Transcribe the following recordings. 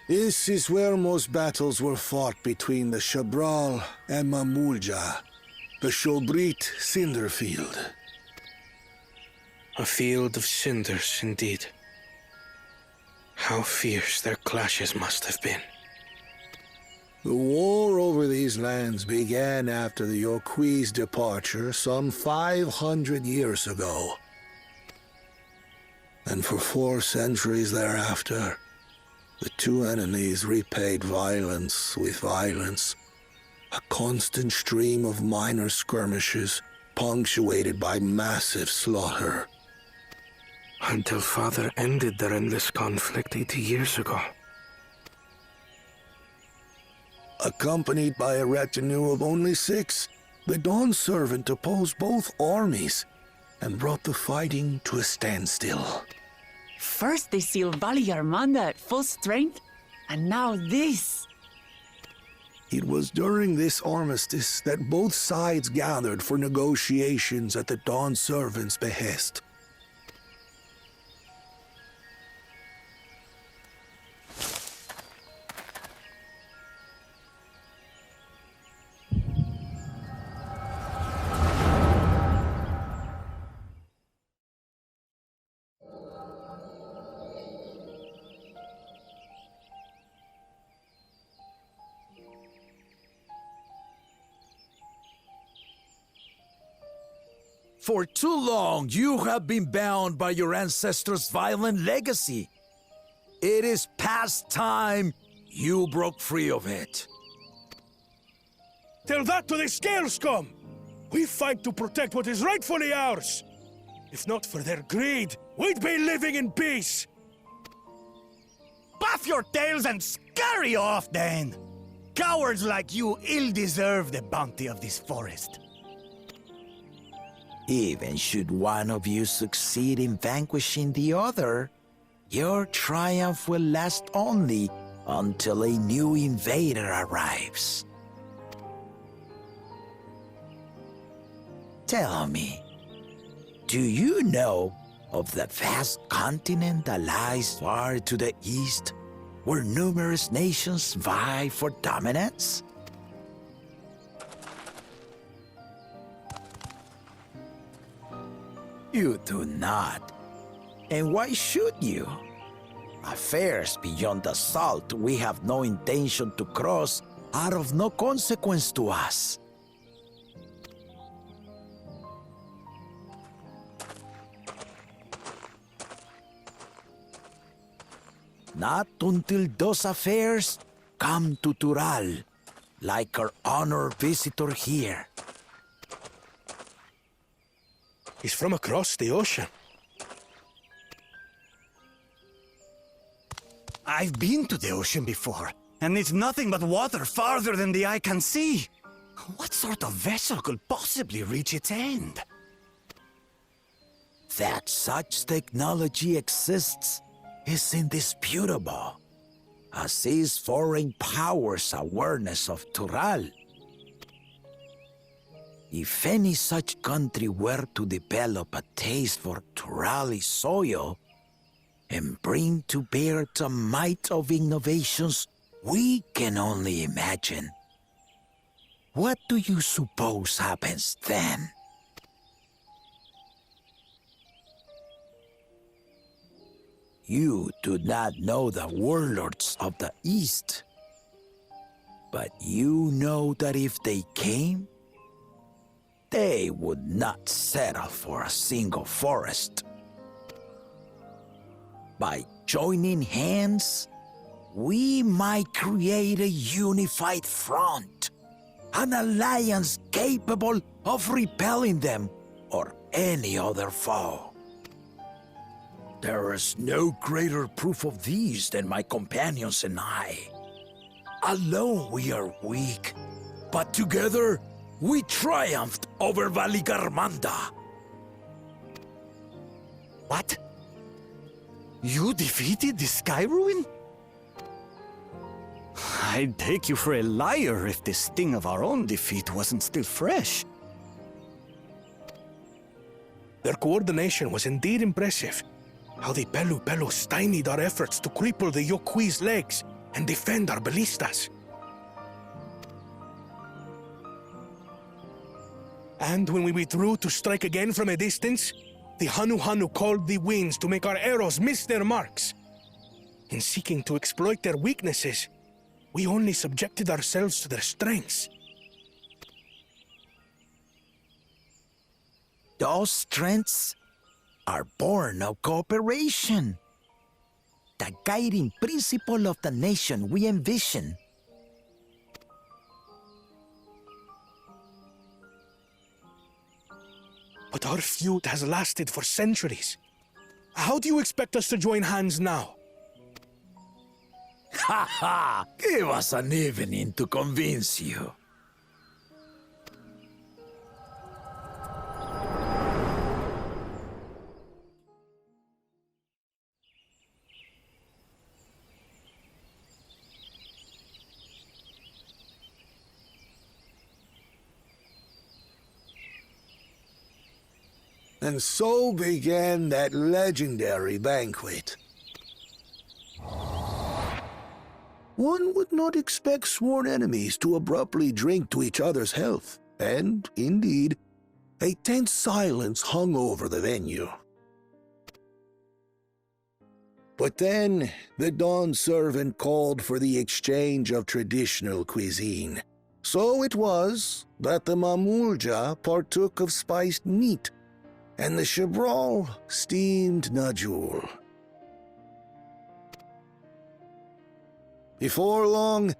This is where most battles were fought between the Shabral and Mamulja, the Shobrit Cinder Field. A field of cinders, indeed. How fierce their clashes must have been. The war over these lands began after the Yoqui's departure some 500 years ago. And for 4 centuries thereafter, the two enemies repaid violence with violence. A constant stream of minor skirmishes, punctuated by massive slaughter. Until Father ended their endless conflict 80 years ago. Accompanied by a retinue of only 6, the Dawn Servant opposed both armies and brought the fighting to a standstill. First they sealed Valley Armanda at full strength, and now this. It was during this armistice that both sides gathered for negotiations at the Dawn Servant's behest. For too long, you have been bound by your ancestors' violent legacy. It is past time you broke free of it. Tell that to the Scale Scum! We fight to protect what is rightfully ours! If not for their greed, we'd be living in peace! Buff your tails and scurry off, then! Cowards like you ill-deserve the bounty of this forest. Even should one of you succeed in vanquishing the other, your triumph will last only until a new invader arrives. Tell me, do you know of the vast continent that lies far to the east, where numerous nations vie for dominance? You do not. And why should you? Affairs beyond the salt we have no intention to cross are of no consequence to us. Not until those affairs come to Tural, like our honored visitor here. He's from across the ocean. I've been to the ocean before, and it's nothing but water farther than the eye can see. What sort of vessel could possibly reach its end? That such technology exists is indisputable, as is foreign powers' awareness of Tural. If any such country were to develop a taste for Turali soil and bring to bear the might of innovations we can only imagine, what do you suppose happens then? You do not know the warlords of the East, but you know that if they came, they would not settle for a single forest. By joining hands, we might create a unified front, an alliance capable of repelling them or any other foe. There is no greater proof of these than my companions and I. Alone we are weak, but together we triumphed over Valigarmanda. What? You defeated the Sky Ruin? I'd take you for a liar if the sting of our own defeat wasn't still fresh. Their coordination was indeed impressive. How they Pelu stymied our efforts to cripple the Yoqui's legs and defend our ballistas. And when we withdrew to strike again from a distance, the Hanu called the winds to make our arrows miss their marks. In seeking to exploit their weaknesses, we only subjected ourselves to their strengths. Those strengths are born of cooperation. The guiding principle of the nation we envision. But our feud has lasted for centuries. How do you expect us to join hands now? Ha ha! Give us an evening to convince you. And so began that legendary banquet. One would not expect sworn enemies to abruptly drink to each other's health, and, indeed, a tense silence hung over the venue. But then, the dawn servant called for the exchange of traditional cuisine. So it was that the Mamulja partook of spiced meat, and the Chebral steamed Najul. Before long,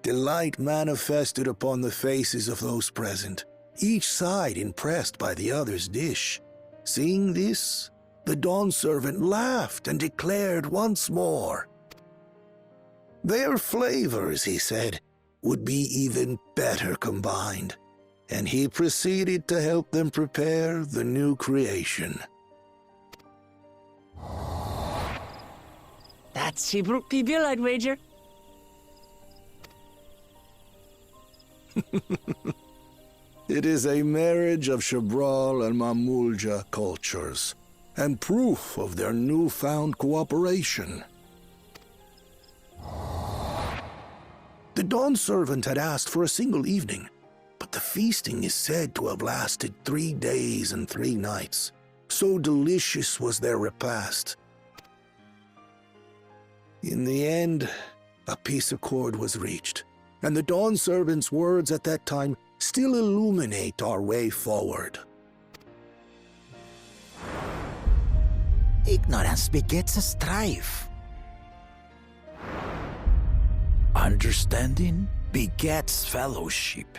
delight manifested upon the faces of those present, each side impressed by the other's dish. Seeing this, the dawn servant laughed and declared once more. Their flavors, he said, would be even better combined, and he proceeded to help them prepare the new creation. That's Shibruk Pibil, I'd wager. It is a marriage of Chebral and Mamulja cultures, and proof of their newfound cooperation. The dawn servant had asked for a single evening, but the feasting is said to have lasted 3 days and 3 nights. So delicious was their repast. In the end, a peace accord was reached, and the dawn servant's words at that time still illuminate our way forward. Ignorance begets a strife. Understanding begets fellowship.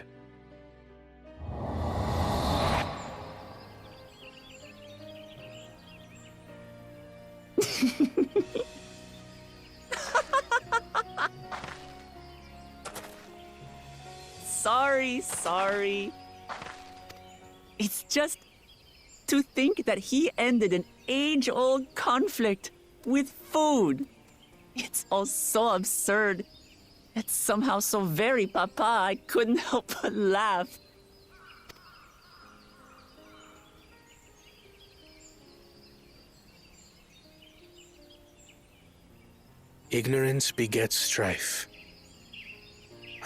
Sorry. It's just to think that he ended an age-old conflict with food. It's all so absurd. It's somehow so very papa, I couldn't help but laugh. Ignorance begets strife.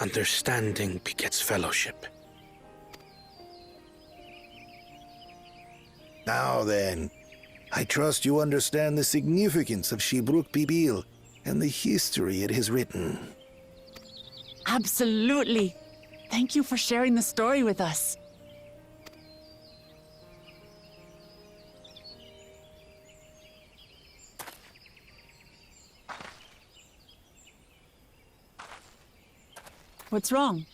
Understanding begets fellowship. Now then, I trust you understand the significance of Shibruk Pibil and the history it has written. Absolutely. Thank you for sharing the story with us. What's wrong?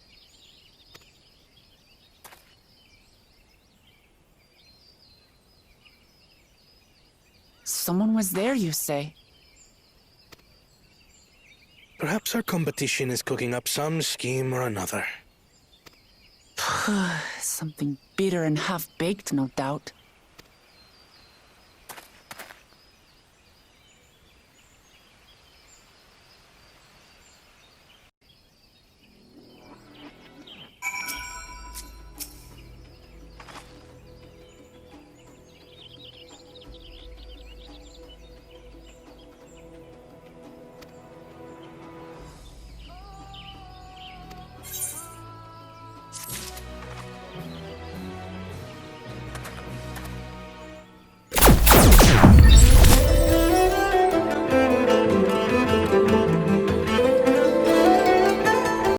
Someone was there, you say? Perhaps our competition is cooking up some scheme or another. Something bitter and half-baked, no doubt.